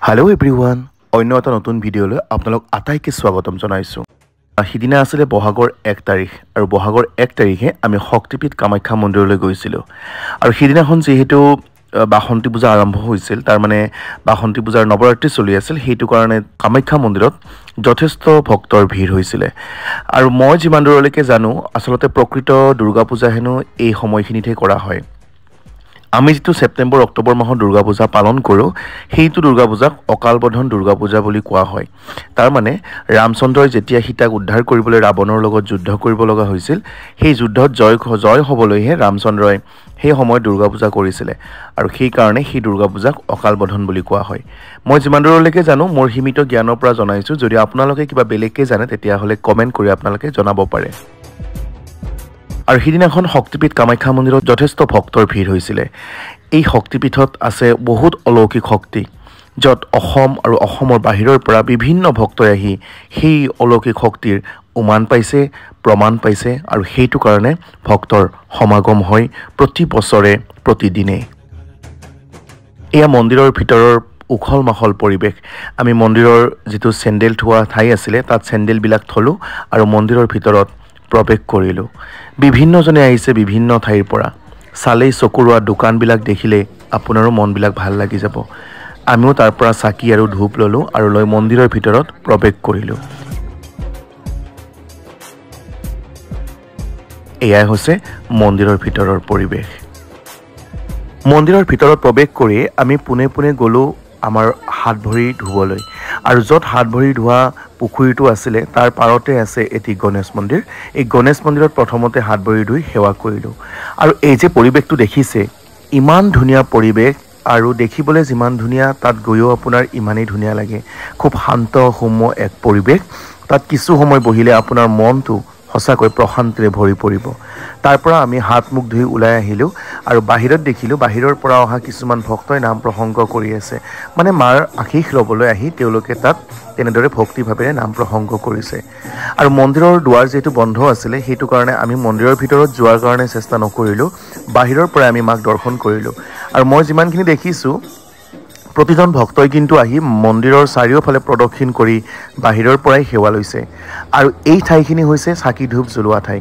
Hello everyone, অন্য এটা নতুন ভিডিঅ'লৈ আপোনালোক আটাইকে স্বাগতম জনাইছো। সিদিনা আছিল বহাগৰ 1 তাৰিখ আৰু বহাগৰ 1 তাৰিখে আমি শক্তিপীঠ কামাখ্যা মন্দিৰলৈ গৈছিলো। আৰু সিদিনাখন যেহেতু বাসন্তী পূজা আৰম্ভ হৈছিল, তাৰ মানে বাসন্তী পূজাৰ নৱৰাত্ৰি চলি আছিল, সেইটো কাৰণে কামাখ্যা মন্দিৰত যথেষ্ট ভক্তৰ ভিৰ হৈছিল। আৰু মই যিমান দূৰলৈকে জানো, আসলতে প্ৰকৃত দুৰ্গা পূজা হেনো এই সময়খিনিতে কৰা হয়। আমি যেটো সেপ্টেম্বৰ অক্টোবৰ মাহৰ দুৰ্গা পূজা পালন কৰো, সেইটো দুৰ্গা পূজাক অকাল বোধন দুৰ্গা পূজা বুলি কোৱা হয়। তাৰ মানে ৰামচন্দ্ৰই যেতিয়া সীতাক উদ্ধাৰ কৰিবলৈ ৰাৱণৰ লগত যুদ্ধ কৰিব লগা হৈছিল, সেই যুদ্ধত জয় হ'বলৈহে ৰামচন্দ্ৰই সেই সময়ত দুৰ্গা পূজা কৰিছিল আৰু সেই কাৰণে সেই দুৰ্গা পূজাক অকাল বোধন বুলি কোৱা হয়। মই যিমান দূৰলৈকে জানো, মোৰ সীমিত জ্ঞানৰ পৰা জনাইছো। যদি আপোনালোকে কিবা বেলেগকে জানে তেতিয়া হলে কমেন্ট কৰি আপোনালোকে জনাব পাৰে। আৰু সিদিনাখন শক্তিপীঠ কামাখ্যা মন্দিৰত যথেষ্ট ভক্তৰ ভিৰ হৈছিল। এই শক্তিপীঠত আছে বহুত অলৌকিক শক্তি, য'ত অসম আৰু অসমৰ বাহিৰৰ পৰা বিভিন্ন ভক্তই আহি সেই অলৌকিক শক্তিৰ উমান পাইছে, প্ৰমাণ পাইছে আৰু সেইটো কাৰণে ভক্তৰ সমাগম হয় প্ৰতি বছৰে প্ৰতিদিনে। এয়া মন্দিৰৰ ভিতৰৰ উখল মাখল পৰিৱেশ। আমি মন্দিৰৰ যিটো চেণ্ডেল থোৱা ঠাই আছিলে, তাত চেণ্ডেলবিলাক থলো আৰু মন্দিৰৰ ভিতৰত প্ৰৱেশ কৰিলো। বিভিন্নজনে আহিছে বিভিন্ন ঠাইৰ পৰা। চালেই চকুৰোৱা দোকানবিলাক দেখিলে আপোনাৰো মনবিলাক ভাল লাগি যাব। আমিও তাৰ পৰা চাকি আৰু ধূপ ললো আৰু লৈ মন্দিৰৰ ভিতৰত প্ৰৱেশ কৰিলো। এয়াই হৈছে মন্দিৰৰ ভিতৰৰ পৰিৱেশ। মন্দিৰৰ ভিতৰত প্ৰৱেশ কৰি আমি পোনে পোনে গলো আমাৰ হাত ভৰি ধুবলৈ। আৰু য'ত হাত ভৰি ধোৱা পুখুৰীটো আছিলে, তাৰ পাৰতে আছে এটি গণেশ মন্দিৰ। এই গণেশ মন্দিৰত প্ৰথমতে হাত ভৰি ধুই সেৱা কৰিলো। আৰু এই যে পৰিৱেশটো দেখিছে, ইমান ধুনীয়া পৰিৱেশ, আৰু দেখিবলৈ যিমান ধুনীয়া, তাত গৈও আপোনাৰ ইমানেই ধুনীয়া লাগে। খুব শান্ত সৌম্য এক পৰিৱেশ। তাত কিছু সময় বহিলে আপোনাৰ মনটো সঁচাকৈ প্ৰশান্তিৰে ভৰি পৰিব। তাৰ পৰা আমি হাত মুখ ধুই ওলাই আহিলো আৰু বাহিৰত দেখিলো, বাহিৰৰ পৰা অহা কিছুমান ভক্তই নাম প্ৰসংগ কৰি আছে। মানে মাৰ আশীষ ল'বলৈ আহি তেওঁলোকে তাত তেনেদৰে ভক্তিভাৱেৰে নাম প্ৰসংগ কৰিছে। আৰু মন্দিৰৰ দুৱাৰ যিহেতু বন্ধ আছিলে, সেইটো কাৰণে আমি মন্দিৰৰ ভিতৰত যোৱাৰ কাৰণে চেষ্টা নকৰিলো। বাহিৰৰ পৰা আমি মাক দৰ্শন কৰিলো। আৰু মই যিমানখিনি দেখিছো, প্ৰতিজন ভক্তই কিন্তু আহি মন্দিৰৰ চাৰিওফালে প্ৰদক্ষিণ কৰি বাহিৰৰ পৰাই সেৱা লৈছে। আৰু এই ঠাইখিনি হৈছে চাকি ধূপ জ্বলোৱা ঠাই।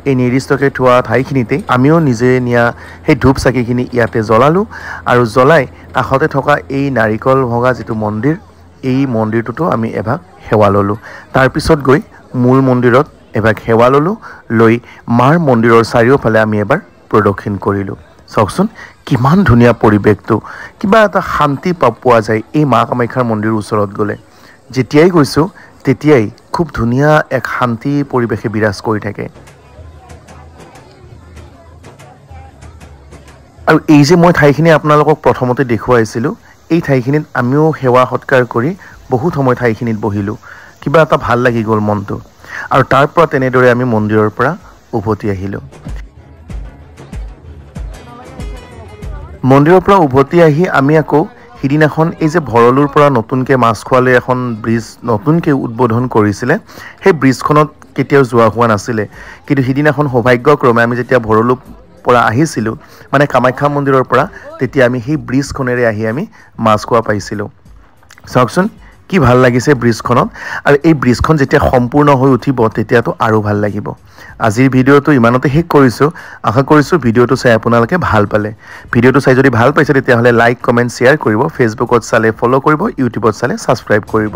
এই নিৰ্দিষ্টকৈ থোৱা ঠাইখিনিতে আমিও নিজে নিয়া সেই ধূপ চাকিখিনি ইয়াতে জ্বলালোঁ আৰু জ্বলাই কাষতে থকা এই নাৰিকল ভঙা যিটো মন্দিৰ, এই মন্দিৰটোতো আমি এভাগ সেৱা ল'লোঁ। তাৰপিছত গৈ মূল মন্দিৰত এভাগ সেৱা ল'লোঁ, লৈ মাৰ মন্দিৰৰ চাৰিওফালে আমি এবাৰ প্ৰদক্ষিণ কৰিলোঁ। চাওকচোন কিমান ধুনীয়া পৰিৱেশটো, কিবা এটা শান্তি পোৱা যায় এই মা কামাখ্যাৰ মন্দিৰৰ ওচৰত গ'লে। যেতিয়াই গৈছোঁ তেতিয়াই খুব ধুনীয়া এক শান্তি পৰিৱেশে বিৰাজ কৰি থাকে। আৰু এই যে মই ঠাইখিনি আপোনালোকক প্ৰথমতে দেখুৱাইছিলোঁ, এই ঠাইখিনিত আমিও সেৱা সৎকাৰ কৰি বহুত সময় ঠাইখিনিত বহিলোঁ। কিবা এটা ভাল লাগি গ'ল মনটো। আৰু তাৰ পৰা তেনেদৰে আমি মন্দিৰৰ পৰা উভতি আহিলোঁ। মন্দিৰৰ পৰা উভতি আহি আমি আকৌ সিদিনাখন এই যে ভৰলুৰ পৰা নতুনকৈ মাছখোৱালৈ এখন ব্ৰিজ নতুনকৈ উদ্বোধন কৰিছিলে, সেই ব্ৰিজখনত কেতিয়াও যোৱা হোৱা নাছিলে। কিন্তু সিদিনাখন সৌভাগ্যক্ৰমে আমি যেতিয়া ভৰলুৰ পৰা আহিছিলোঁ, মানে কামাখ্যা মন্দিৰৰ পৰা, তেতিয়া আমি সেই ব্ৰিজখনেৰে আহি আমি মাছখোৱা পাইছিলোঁ। চাওকচোন কি ভাল লাগিছে ব্ৰিজখনত। আৰু এই ব্ৰিজখন যেতিয়া সম্পূৰ্ণ হৈ উঠিব তেতিয়াতো আৰু ভাল লাগিব। আজিৰ ভিডিঅ'টো ইমানতে শেষ কৰিছোঁ। আশা কৰিছোঁ ভিডিঅ'টো চাই আপোনালোকে ভাল পালে। ভিডিঅ'টো চাই যদি ভাল পাইছে তেতিয়াহ'লে লাইক, কমেণ্ট, শ্বেয়াৰ কৰিব। ফেচবুকত চালে ফ'ল' কৰিব, ইউটিউবত চালে ছাবস্ক্ৰাইব কৰিব।